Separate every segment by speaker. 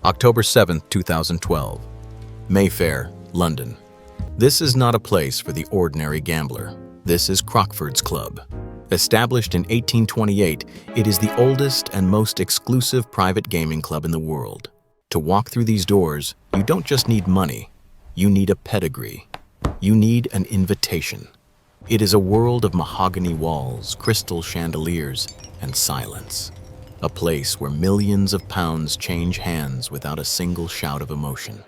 Speaker 1: October 7, 2012. Mayfair, London. This is not a place for the ordinary gambler. This is Crockford's Club. Established in 1828, it is the oldest and most exclusive private gaming club in the world. To walk through these doors, you don't just need money. You need a pedigree. You need an invitation. It is a world of mahogany walls, crystal chandeliers, and silence. A place where millions of pounds change hands without a single shout of emotion.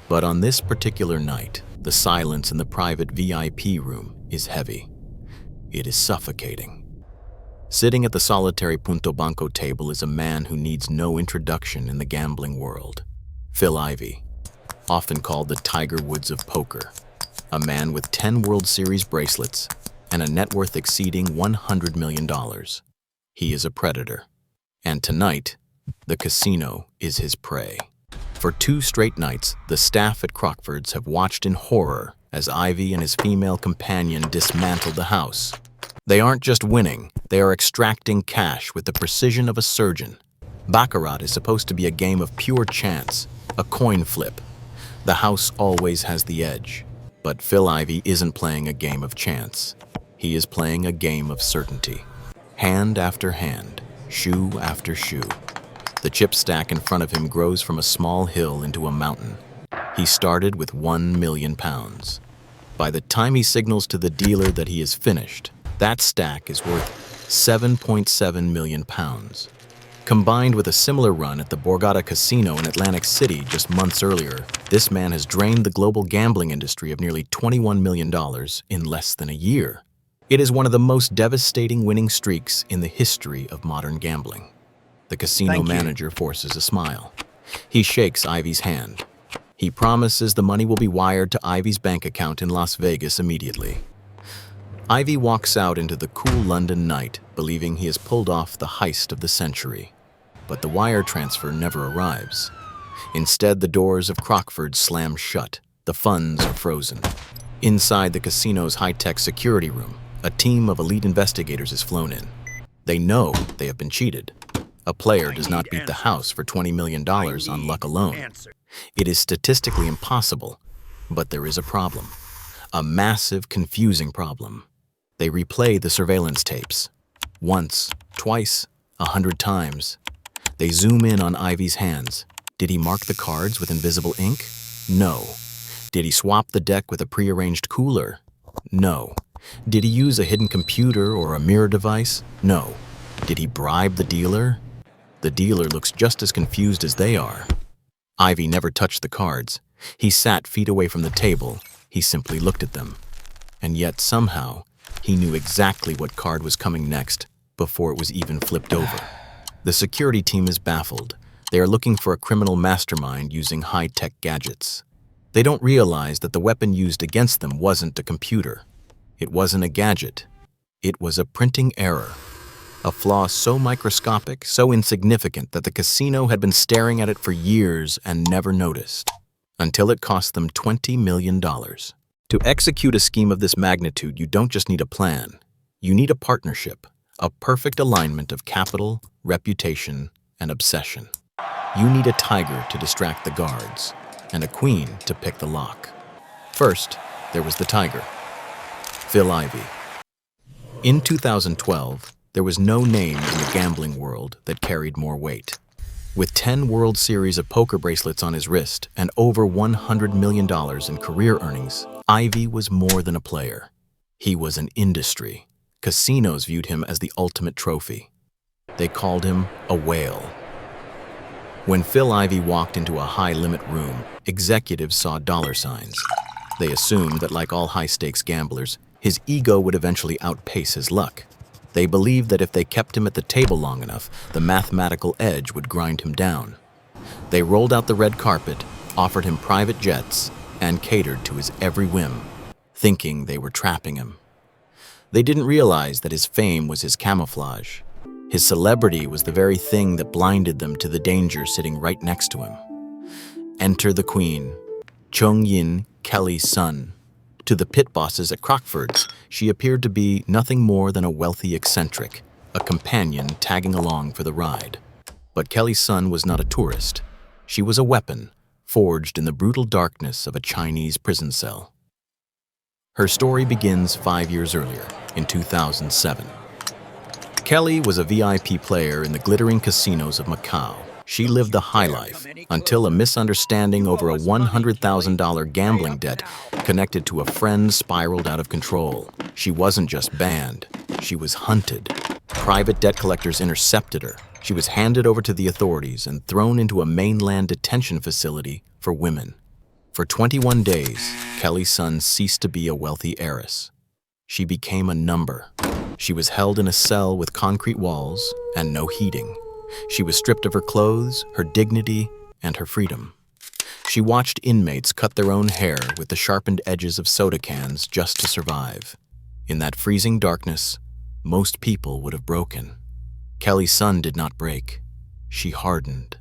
Speaker 1: But on this particular night, the silence in the private VIP room is heavy. It is suffocating. Sitting at the solitary Punto Banco table is a man who needs no introduction in the gambling world. Phil Ivey, often called the Tiger Woods of poker. A man with 10 World Series bracelets and a net worth exceeding $100 million. He is a predator. And tonight, the casino is his prey. For 2 straight nights, the staff at Crockford's have watched in horror as Ivey and his female companion dismantled the house. They aren't just winning, they are extracting cash with the precision of a surgeon. Baccarat is supposed to be a game of pure chance, a coin flip. The house always has the edge. But Phil Ivey isn't playing a game of chance. He is playing a game of certainty. Hand after hand, shoe after shoe. The chip stack in front of him grows from a small hill into a mountain. He started with £1 million. By the time he signals to the dealer that he is finished, that stack is worth £7.7 million. Combined with a similar run at the Borgata Casino in Atlantic City just months earlier, this man has drained the global gambling industry of nearly $21 million in less than a year. It is one of the most devastating winning streaks in the history of modern gambling. The casino manager forces a smile. He shakes Ivey's hand. He promises the money will be wired to Ivey's bank account in Las Vegas immediately. Ivey walks out into the cool London night, believing he has pulled off the heist of the century. But the wire transfer never arrives. Instead, the doors of Crockford slam shut. The funds are frozen. Inside the casino's high-tech security room, a team of elite investigators is flown in. They know they have been cheated. A player does not beat the house for $20 million on luck alone. It is statistically impossible, but there is a problem. A massive, confusing problem. They replay the surveillance tapes. Once, twice, 100 times. They zoom in on Ivey's hands. Did he mark the cards with invisible ink? No. Did he swap the deck with a prearranged cooler? No. Did he use a hidden computer or a mirror device? No. Did he bribe the dealer? The dealer looks just as confused as they are. Ivey never touched the cards. He sat feet away from the table. He simply looked at them. And yet somehow, he knew exactly what card was coming next before it was even flipped over. The security team is baffled. They are looking for a criminal mastermind using high-tech gadgets. They don't realize that the weapon used against them wasn't a computer. It wasn't a gadget. It was a printing error. A flaw so microscopic, so insignificant that the casino had been staring at it for years and never noticed. Until it cost them $20 million. To execute a scheme of this magnitude, you don't just need a plan. You need a partnership, a perfect alignment of capital, reputation, and obsession. You need a tiger to distract the guards, and a queen to pick the lock. First, there was the tiger, Phil Ivey. In 2012, there was no name in the gambling world that carried more weight. With 10 World Series of poker bracelets on his wrist and over $100 million in career earnings, Ivey was more than a player. He was an industry. Casinos viewed him as the ultimate trophy. They called him a whale. When Phil Ivey walked into a high-limit room, executives saw dollar signs. They assumed that, like all high-stakes gamblers, his ego would eventually outpace his luck. They believed that if they kept him at the table long enough, the mathematical edge would grind him down. They rolled out the red carpet, offered him private jets, and catered to his every whim, thinking they were trapping him. They didn't realize that his fame was his camouflage. His celebrity was the very thing that blinded them to the danger sitting right next to him. Enter the queen, Chung Yin, Kelly's son. To the pit bosses at Crockford's, she appeared to be nothing more than a wealthy eccentric, a companion tagging along for the ride. But Kelly's son was not a tourist. She was a weapon, forged in the brutal darkness of a Chinese prison cell. Her story begins 5 years earlier, in 2007. Kelly was a VIP player in the glittering casinos of Macau. She lived the high life until a misunderstanding over a $100,000 gambling debt connected to a friend spiraled out of control. She wasn't just banned, she was hunted. Private debt collectors intercepted her. She was handed over to the authorities and thrown into a mainland detention facility for women. For 21 days, Kelly's son ceased to be a wealthy heiress. She became a number. She was held in a cell with concrete walls and no heating. She was stripped of her clothes, her dignity, and her freedom. She watched inmates cut their own hair with the sharpened edges of soda cans just to survive. In that freezing darkness, most people would have broken. Kelly's son did not break. She hardened.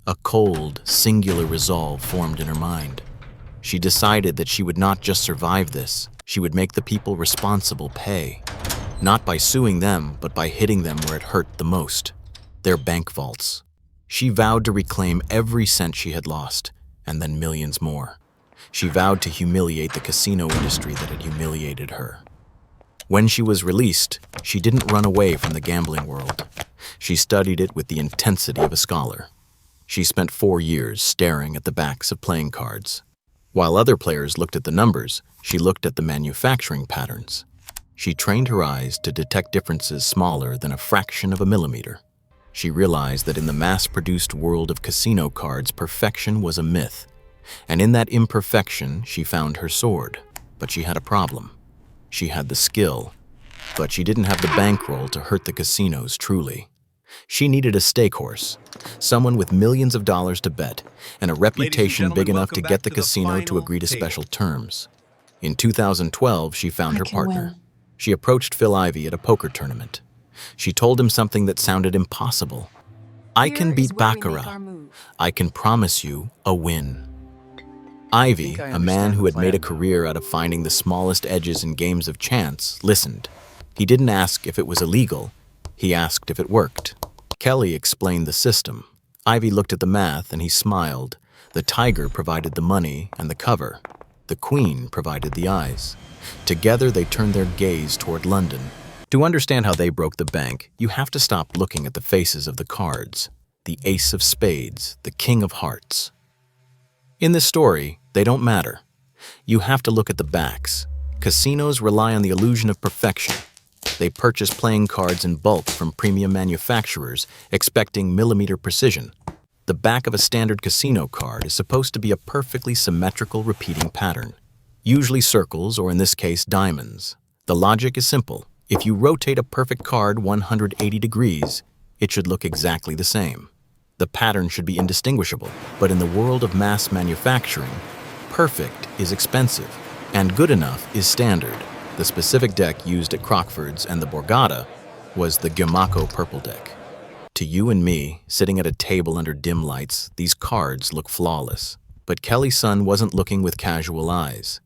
Speaker 1: A cold, singular resolve formed in her mind. She decided that she would not just survive this, she would make the people responsible pay. Not by suing them, but by hitting them where it hurt the most, their bank vaults. She vowed to reclaim every cent she had lost, and then millions more. She vowed to humiliate the casino industry that had humiliated her. When she was released, she didn't run away from the gambling world. She studied it with the intensity of a scholar. She spent 4 years staring at the backs of playing cards. While other players looked at the numbers, she looked at the manufacturing patterns. She trained her eyes to detect differences smaller than a fraction of a millimeter. She realized that in the mass-produced world of casino cards, perfection was a myth. And in that imperfection, she found her sword. But she had a problem. She had the skill, but she didn't have the bankroll to hurt the casinos truly. She needed a stake horse, someone with millions of dollars to bet, and a reputation big enough to get the casino to agree to special terms. In 2012, she found her partner. She approached Phil Ivey at a poker tournament. She told him something that sounded impossible. I can beat Baccarat. I can promise you a win. Ivey, a man who had made a career out of finding the smallest edges in games of chance, listened. He didn't ask if it was illegal. He asked if it worked. Kelly explained the system. Ivey looked at the math and he smiled. The tiger provided the money and the cover. The queen provided the eyes. Together they turned their gaze toward London. To understand how they broke the bank, you have to stop looking at the faces of the cards. The ace of spades, the king of hearts. In this story, they don't matter. You have to look at the backs. Casinos rely on the illusion of perfection. They purchase playing cards in bulk from premium manufacturers, expecting millimeter precision. The back of a standard casino card is supposed to be a perfectly symmetrical repeating pattern, usually circles or in this case diamonds. The logic is simple. If you rotate a perfect card 180 degrees, it should look exactly the same. The pattern should be indistinguishable, but in the world of mass manufacturing, perfect is expensive, and good enough is standard. The specific deck used at Crockford's and the Borgata was the Gimaco purple deck. To you and me, sitting at a table under dim lights, these cards look flawless. But Kelly's son wasn't looking with casual eyes.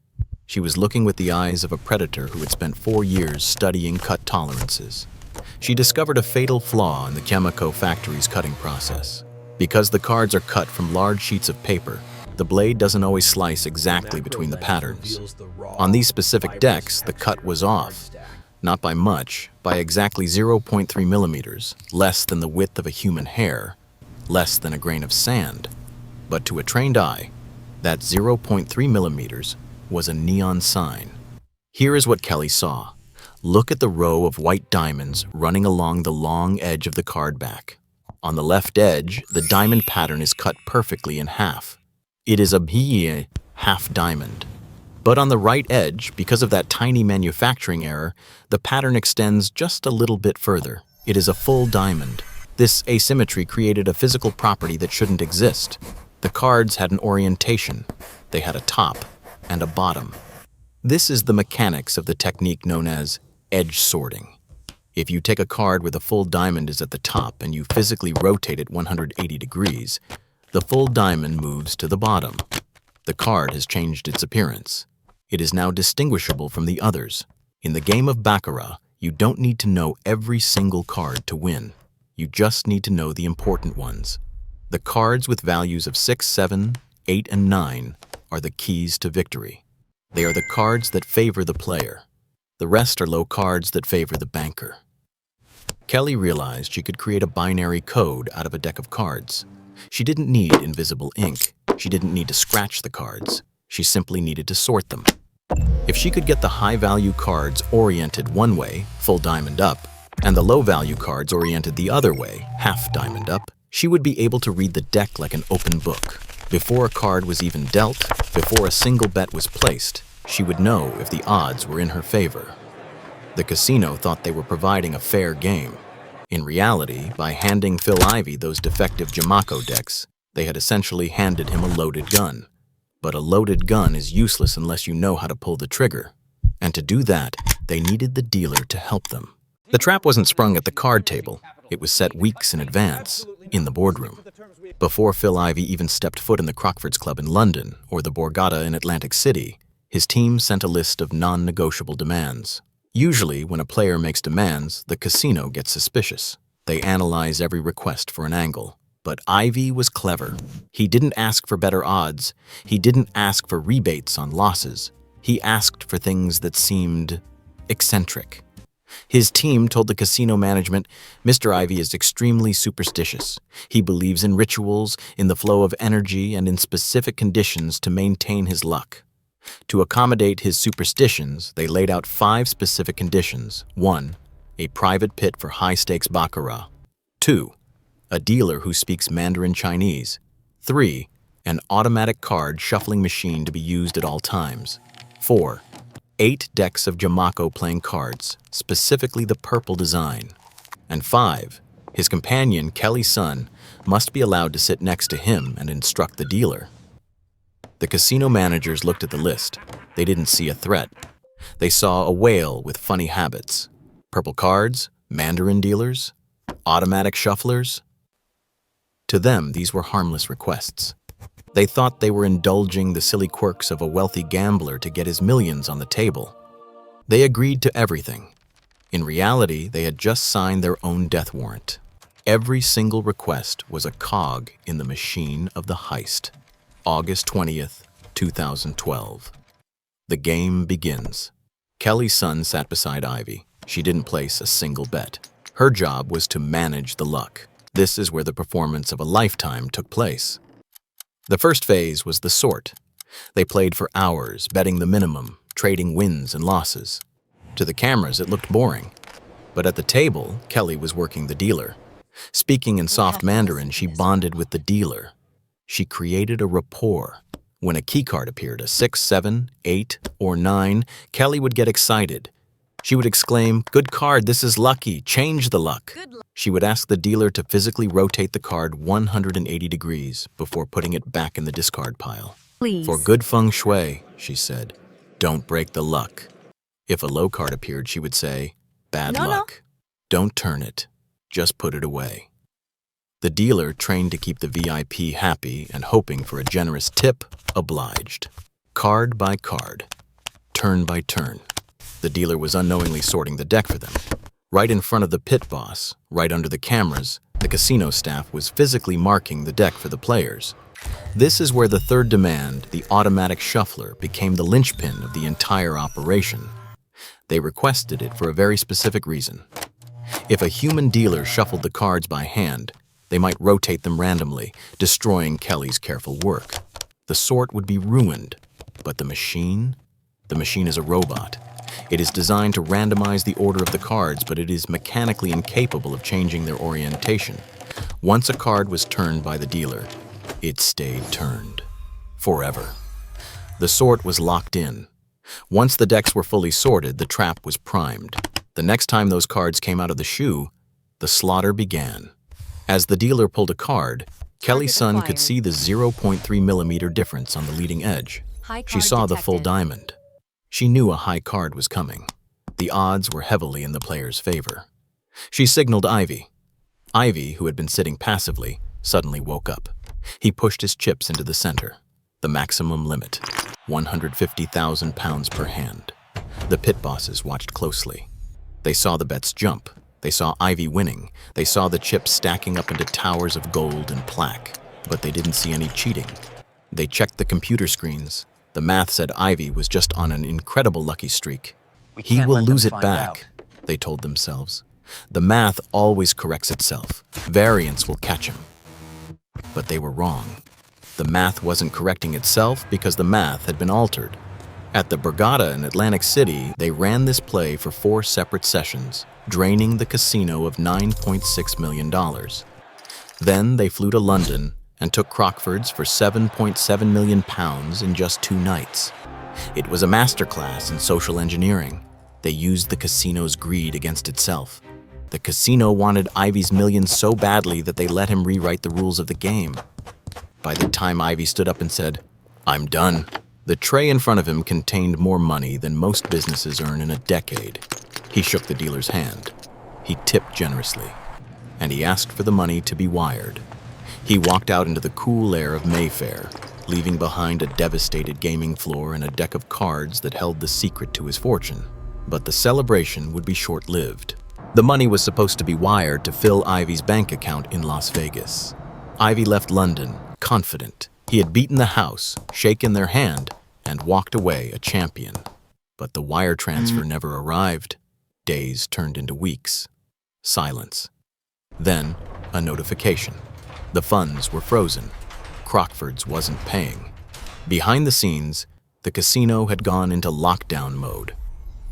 Speaker 1: She was looking with the eyes of a predator who had spent 4 years studying cut tolerances. She discovered a fatal flaw in the Gimaco factory's cutting process. Because the cards are cut from large sheets of paper, the blade doesn't always slice exactly between the patterns. On these specific decks, the cut was off. Not by much, by exactly 0.3 millimeters, less than the width of a human hair, less than a grain of sand. But to a trained eye, that 0.3 millimeters was a neon sign. Here is what Kelly saw. Look at the row of white diamonds running along the long edge of the card back. On the left edge, the diamond pattern is cut perfectly in half. It is a half diamond. But on the right edge, because of that tiny manufacturing error, the pattern extends just a little bit further. It is a full diamond. This asymmetry created a physical property that shouldn't exist. The cards had an orientation. They had a top and a bottom. This is the mechanics of the technique known as edge sorting. If you take a card where the full diamond is at the top and you physically rotate it 180 degrees, the full diamond moves to the bottom. The card has changed its appearance. It is now distinguishable from the others. In the game of Baccarat, you don't need to know every single card to win. You just need to know the important ones. The cards with values of 6, 7, 8, and 9 are the keys to victory. They are the cards that favor the player. The rest are low cards that favor the banker. Kelly realized she could create a binary code out of a deck of cards. She didn't need invisible ink. She didn't need to scratch the cards. She simply needed to sort them. If she could get the high-value cards oriented one way, full diamond up, and the low-value cards oriented the other way, half diamond up, she would be able to read the deck like an open book. Before a card was even dealt, before a single bet was placed, she would know if the odds were in her favor. The casino thought they were providing a fair game. In reality, by handing Phil Ivey those defective Jamaco decks, they had essentially handed him a loaded gun. But a loaded gun is useless unless you know how to pull the trigger. And to do that, they needed the dealer to help them. The trap wasn't sprung at the card table. It was set weeks in advance, in the boardroom. Before Phil Ivey even stepped foot in the Crockford's Club in London or the Borgata in Atlantic City, his team sent a list of non-negotiable demands. Usually, when a player makes demands, the casino gets suspicious. They analyze every request for an angle. But Ivey was clever. He didn't ask for better odds. He didn't ask for rebates on losses. He asked for things that seemed eccentric. His team told the casino management, Mr. Ivey is extremely superstitious. He believes in rituals, in the flow of energy, and in specific conditions to maintain his luck. To accommodate his superstitions, they laid out 5 specific conditions. 1. A private pit for high-stakes baccarat. 2. A dealer who speaks Mandarin Chinese. 3. An automatic card shuffling machine to be used at all times. 4. 8 decks of Jamaco playing cards, specifically the purple design. And 5. His companion, Kelly's son, must be allowed to sit next to him and instruct the dealer. The casino managers looked at the list. They didn't see a threat. They saw a whale with funny habits. Purple cards, Mandarin dealers, automatic shufflers. To them, these were harmless requests. They thought they were indulging the silly quirks of a wealthy gambler to get his millions on the table. They agreed to everything. In reality, they had just signed their own death warrant. Every single request was a cog in the machine of the heist. August 20th, 2012. The game begins. Kelly's son sat beside Ivey. She didn't place a single bet. Her job was to manage the luck. This is where the performance of a lifetime took place. The first phase was the sort. They played for hours, betting the minimum, trading wins and losses. To the cameras, it looked boring. But at the table, Kelly was working the dealer. Speaking in soft Mandarin, she bonded with the dealer. She created a rapport. When a keycard appeared, a 6, 7, 8, or 9, Kelly would get excited. She would exclaim, "Good card, this is lucky, change the luck." She would ask the dealer to physically rotate the card 180 degrees before putting it back in the discard pile.
Speaker 2: Please.
Speaker 1: "For good feng shui," she said, "don't break the luck." If a low card appeared, she would say, "Bad luck. Don't turn it, just put it away." The dealer, trained to keep the VIP happy and hoping for a generous tip, obliged. Card by card, turn by turn. The dealer was unknowingly sorting the deck for them. Right in front of the pit boss, right under the cameras, the casino staff was physically marking the deck for the players. This is where the third demand, the automatic shuffler, became the linchpin of the entire operation. They requested it for a very specific reason. If a human dealer shuffled the cards by hand, they might rotate them randomly, destroying Kelly's careful work. The sort would be ruined, but the machine is a robot. It is designed to randomize the order of the cards, but it is mechanically incapable of changing their orientation. Once a card was turned by the dealer, it stayed turned. Forever. The sort was locked in. Once the decks were fully sorted, the trap was primed. The next time those cards came out of the shoe, the slaughter began. As the dealer pulled a card, Kelly's son could see the 0.3 millimeter difference on the leading edge. She saw the full diamond. She knew a high card was coming. The odds were heavily in the player's favor. She signaled Ivey. Ivey, who had been sitting passively, suddenly woke up. He pushed his chips into the center. The maximum limit, 150,000 pounds per hand. The pit bosses watched closely. They saw the bets jump. They saw Ivey winning. They saw the chips stacking up into towers of gold and plaque. But they didn't see any cheating. They checked the computer screens. The math said Ivey was just on an incredible lucky streak. He will lose it back, they told themselves. The math always corrects itself. Variance will catch him. But they were wrong. The math wasn't correcting itself because the math had been altered. At the Borgata in Atlantic City, they ran this play for 4 separate sessions, draining the casino of $9.6 million. Then they flew to London and took Crockford's for £7.7 million in just 2 nights. It was a masterclass in social engineering. They used the casino's greed against itself. The casino wanted Ivey's millions so badly that they let him rewrite the rules of the game. By the time Ivey stood up and said, "I'm done," the tray in front of him contained more money than most businesses earn in a decade. He shook the dealer's hand. He tipped generously, and he asked for the money to be wired. He walked out into the cool air of Mayfair, leaving behind a devastated gaming floor and a deck of cards that held the secret to his fortune. But the celebration would be short-lived. The money was supposed to be wired to fill Ivey's bank account in Las Vegas. Ivey left London, confident. He had beaten the house, shaken their hand, and walked away a champion. But the wire transfer never arrived. Days turned into weeks. Silence. Then, a notification. The funds were frozen. Crockford's wasn't paying. Behind the scenes, the casino had gone into lockdown mode.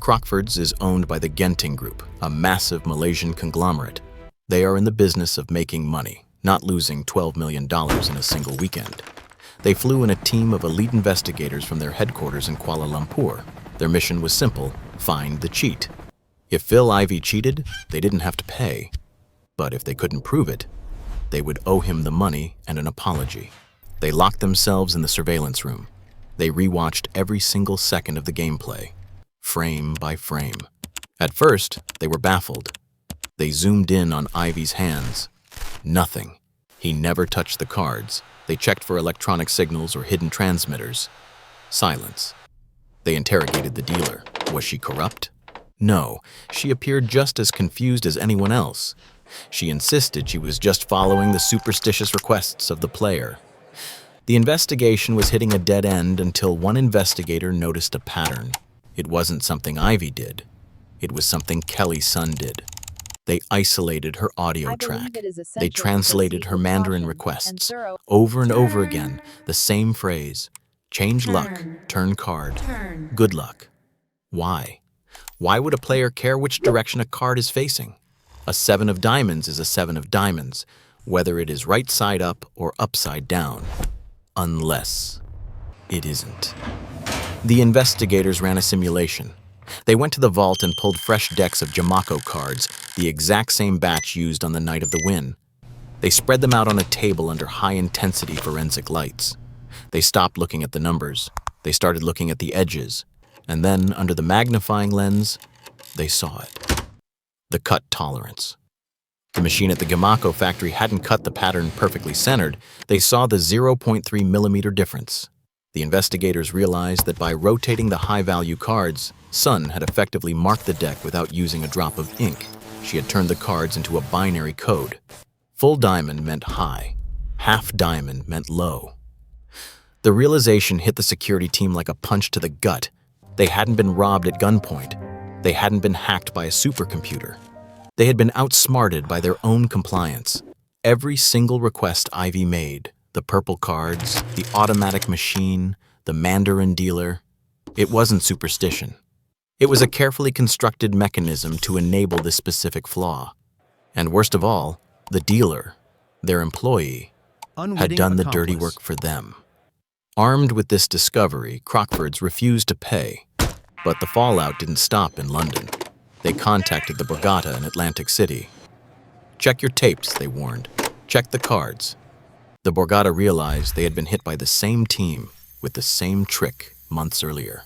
Speaker 1: Crockford's is owned by the Genting Group, a massive Malaysian conglomerate. They are in the business of making money, not losing $12 million in a single weekend. They flew in a team of elite investigators from their headquarters in Kuala Lumpur. Their mission was simple: find the cheat. If Phil Ivey cheated, they didn't have to pay. But if they couldn't prove it, they would owe him the money and an apology. They locked themselves in the surveillance room. They rewatched every single second of the gameplay, frame by frame. At first, they were baffled. They zoomed in on Ivey's hands. Nothing. He never touched the cards. They checked for electronic signals or hidden transmitters. Silence. They interrogated the dealer. Was she corrupt? No, she appeared just as confused as anyone else. She insisted she was just following the superstitious requests of the player. The investigation was hitting a dead end until one investigator noticed a pattern. It wasn't something Ivey did. It was something Kelly's son did. They isolated her audio track. They translated her Mandarin requests. Over and over again, the same phrase. Change luck, turn card, good luck. Why? Why would a player care which direction a card is facing? A 7 of diamonds is a 7 of diamonds, whether it is right side up or upside down. Unless it isn't. The investigators ran a simulation. They went to the vault and pulled fresh decks of Jamako cards, the exact same batch used on the night of the win. They spread them out on a table under high-intensity forensic lights. They stopped looking at the numbers. They started looking at the edges. And then, under the magnifying lens, they saw it. The cut tolerance. The machine at the Jamako factory hadn't cut the pattern perfectly centered. They saw the 0.3 millimeter difference. The investigators realized that by rotating the high-value cards, Sun had effectively marked the deck without using a drop of ink. She had turned the cards into a binary code. Full diamond meant high. Half diamond meant low. The realization hit the security team like a punch to the gut. They hadn't been robbed at gunpoint. They hadn't been hacked by a supercomputer. They had been outsmarted by their own compliance. Every single request Ivey made, the purple cards, the automatic machine, the Mandarin dealer, it wasn't superstition. It was a carefully constructed mechanism to enable this specific flaw. And worst of all, the dealer, their employee, had done the dirty work for them. Armed with this discovery, Crockford's refused to pay. But the fallout didn't stop in London. They contacted the Borgata in Atlantic City. Check your tapes, they warned. Check the cards. The Borgata realized they had been hit by the same team with the same trick months earlier.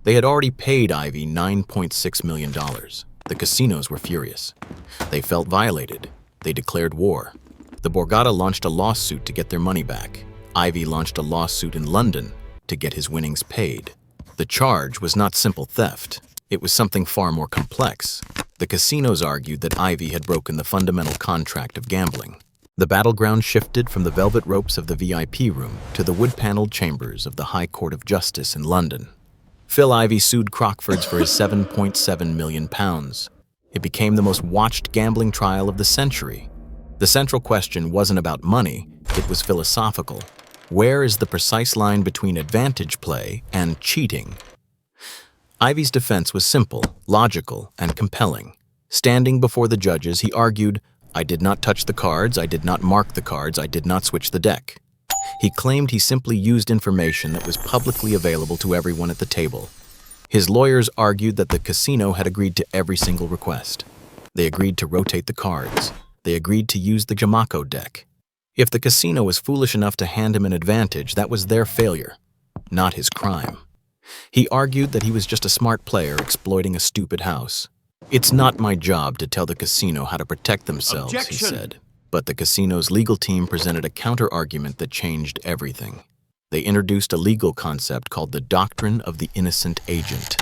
Speaker 1: They had already paid Ivey $9.6 million. The casinos were furious. They felt violated. They declared war. The Borgata launched a lawsuit to get their money back. Ivey launched a lawsuit in London to get his winnings paid. The charge was not simple theft. It was something far more complex. The casinos argued that Ivey had broken the fundamental contract of gambling. The battleground shifted from the velvet ropes of the VIP room to the wood-paneled chambers of the High Court of Justice in London. Phil Ivey sued Crockford's for his £7.7 million. It became the most watched gambling trial of the century. The central question wasn't about money, it was philosophical. Where is the precise line between advantage play and cheating? Ivey's defense was simple, logical, and compelling. Standing before the judges, he argued, "I did not touch the cards, I did not mark the cards, I did not switch the deck." He claimed he simply used information that was publicly available to everyone at the table. His lawyers argued that the casino had agreed to every single request. They agreed to rotate the cards. They agreed to use the Jamaco deck. If the casino was foolish enough to hand him an advantage, that was their failure, not his crime. He argued that he was just a smart player exploiting a stupid house. "It's not my job to tell the casino how to protect themselves," he said. But the casino's legal team presented a counter-argument that changed everything. They introduced a legal concept called the doctrine of the innocent agent.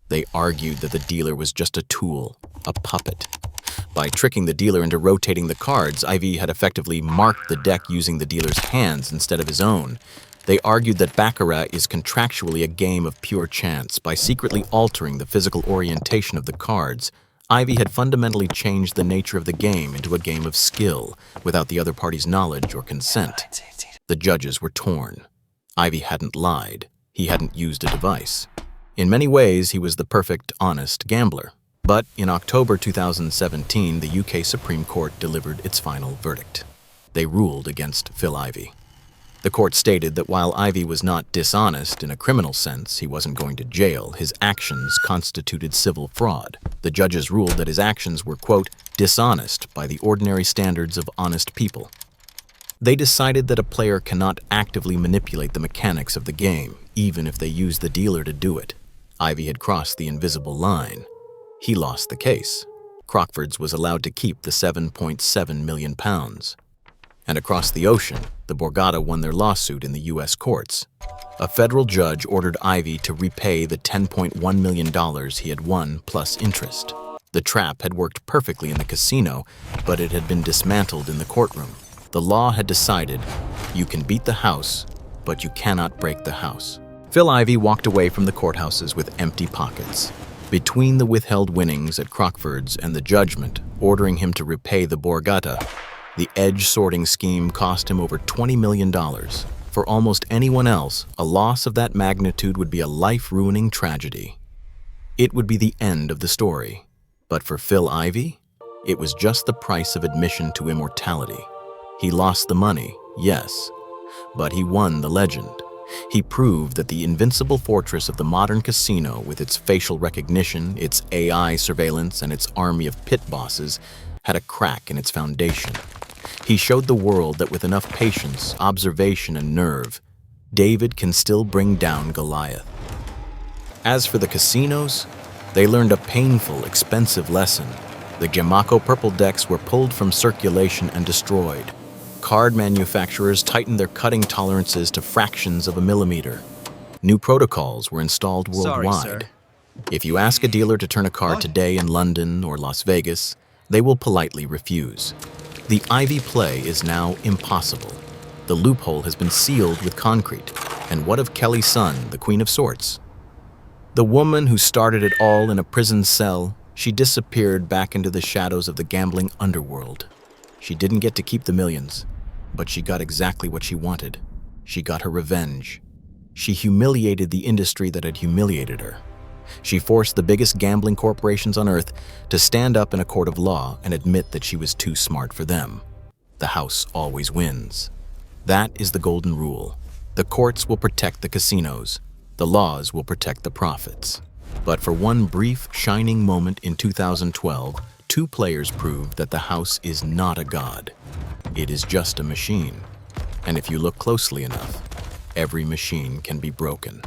Speaker 1: They argued that the dealer was just a tool, a puppet. By tricking the dealer into rotating the cards, Ivey had effectively marked the deck using the dealer's hands instead of his own. They argued that Baccarat is contractually a game of pure chance. By secretly altering the physical orientation of the cards, Ivey had fundamentally changed the nature of the game into a game of skill, without the other party's knowledge or consent. The judges were torn. Ivey hadn't lied. He hadn't used a device. In many ways, he was the perfect, honest gambler. But in October 2017, the UK Supreme Court delivered its final verdict. They ruled against Phil Ivey. The court stated that while Ivey was not dishonest in a criminal sense, he wasn't going to jail, his actions constituted civil fraud. The judges ruled that his actions were, quote, dishonest by the ordinary standards of honest people. They decided that a player cannot actively manipulate the mechanics of the game, even if they use the dealer to do it. Ivey had crossed the invisible line. He lost the case. Crockford's was allowed to keep the £7.7 million. And across the ocean, the Borgata won their lawsuit in the U.S. courts. A federal judge ordered Ivey to repay the $10.1 million he had won plus interest. The trap had worked perfectly in the casino, but it had been dismantled in the courtroom. The law had decided, you can beat the house, but you cannot break the house. Phil Ivey walked away from the courthouses with empty pockets. Between the withheld winnings at Crockford's and the judgment ordering him to repay the Borgata, the edge-sorting scheme cost him over $20 million. For almost anyone else, a loss of that magnitude would be a life-ruining tragedy. It would be the end of the story. But for Phil Ivey, it was just the price of admission to immortality. He lost the money, yes, but he won the legend. He proved that the invincible fortress of the modern casino, with its facial recognition, its AI surveillance, and its army of pit bosses, had a crack in its foundation. He showed the world that with enough patience, observation, and nerve, David can still bring down Goliath. As for the casinos, they learned a painful, expensive lesson. The Jamaco purple decks were pulled from circulation and destroyed. Card manufacturers tightened their cutting tolerances to fractions of a millimeter. New protocols were installed worldwide.
Speaker 2: Sorry, sir.
Speaker 1: If you ask a dealer to turn a card today in London or Las Vegas, they will politely refuse. The Ivey play is now impossible. The loophole has been sealed with concrete. And what of Kelly's son, the Queen of Sorts? The woman who started it all in a prison cell, she disappeared back into the shadows of the gambling underworld. She didn't get to keep the millions, but she got exactly what she wanted. She got her revenge. She humiliated the industry that had humiliated her. She forced the biggest gambling corporations on earth to stand up in a court of law and admit that she was too smart for them. The house always wins. That is the golden rule. The courts will protect the casinos. The laws will protect the profits. But for one brief, shining moment in 2012, two players proved that the house is not a god. It is just a machine. And if you look closely enough, every machine can be broken.